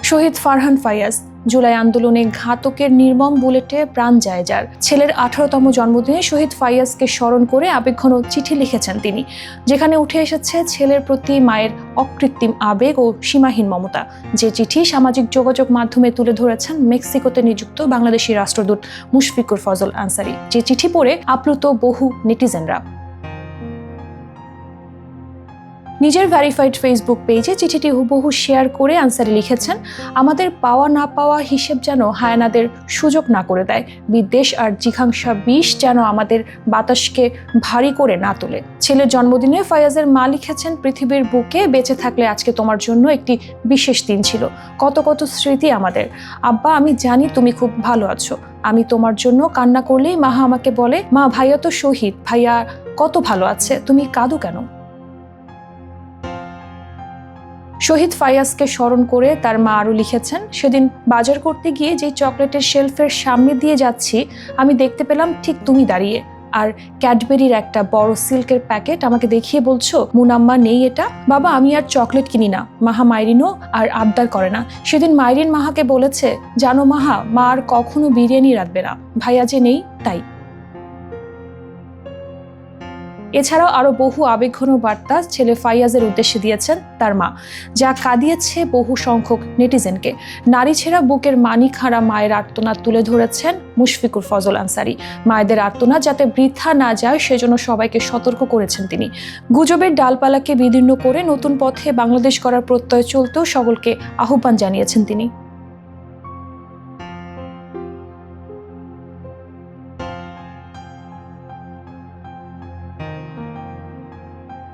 শহীদ ফারহান ফায়াজ, জুলাই আন্দোলনে ঘাতকের নির্মম বুলেটে প্রাণ যায় যার। ছেলের 18তম জন্মদিনে শহীদ ফায়াজকে স্মরণ করে আবেগঘন চিঠি লিখেছেন তিনি, যেখানে উঠে এসেছে ছেলের প্রতি মায়ের অকৃত্রিম আবেগ ও সীমাহীন মমতা। যে চিঠি সামাজিক যোগাযোগ মাধ্যমে তুলে ধরেছেন মেক্সিকোতে নিযুক্ত বাংলাদেশি রাষ্ট্রদূত মুশফিকুর ফজল আনসারি। যে চিঠি পড়ে আপ্লুত বহু নেটিজেনরা। নিজের ভেরিফাইড ফেসবুক পেজে চিঠিটি হুবহু শেয়ার করে আনসারি লিখেছেন, আমাদের পাওয়া না পাওয়া হিসেব যেন হায়নাদের সুযোগ না করে দেয়, বিদ্বেষ আর জিঘাংসা বিষ যেন আমাদের বাতাসকে ভারী করে না তোলে। ছেলের জন্মদিনে ফায়াজের মা লিখেছেন, পৃথিবীর বুকে বেঁচে থাকলে আজকে তোমার জন্য একটি বিশেষ দিন ছিল, কত কত স্মৃতি আমাদের। আব্বা, আমি জানি তুমি খুব ভালো আছো। আমি তোমার জন্য কান্না করলেই মাহা আমাকে বলে, মা ভাইয়া তো শহীদ, ভাইয়া কত ভালো আছে, তুমি কাঁদো কেন? শহীদ ফায়াজকে স্মরণ করে তার মা আরও লিখেছেন, সেদিন বাজার করতে গিয়ে যে চকলেটের শেলফের সামনে দিয়ে যাচ্ছি আমি দেখতে পেলাম ঠিক তুমি দাঁড়িয়ে, আর ক্যাডবেরির একটা বড় সিল্কের প্যাকেট আমাকে দেখিয়ে বলছো, মুনাম্মা নেই এটা? বাবা, আমি আর চকলেট কিনি না, মাহা মাইরিনও আর আবদার করে না। সেদিন মাইরিন মাহাকে বলেছে, জানো মাহা, মা আর কখনো বিরিয়ানি রাঁধবে না, ভাইয়া যে নেই তাই। এছাড়াও আরো বহু আবেগঘন বার্তা ছেলে ফাইয়াজের উদ্দেশ্যে দিয়েছেন তার মা, যা কাঁদিয়েছে বহু সংখ্যক নেটিজেনকে। নারী ছেঁড়া বুকের মানিক হারা মায়ের আর্তনাদ তুলে ধরেছেন মুশফিকুর ফজল আনসারি। মায়েদের আর্তনাদ যাতে বৃথা না যায় সেজন্য সবাইকে সতর্ক করেছেন তিনি। গুজবের ডালপালাকে বিদীর্ণ করে নতুন পথে বাংলাদেশ গড়ার প্রত্যয় চলতেও সকলকে আহ্বান জানিয়েছেন তিনি।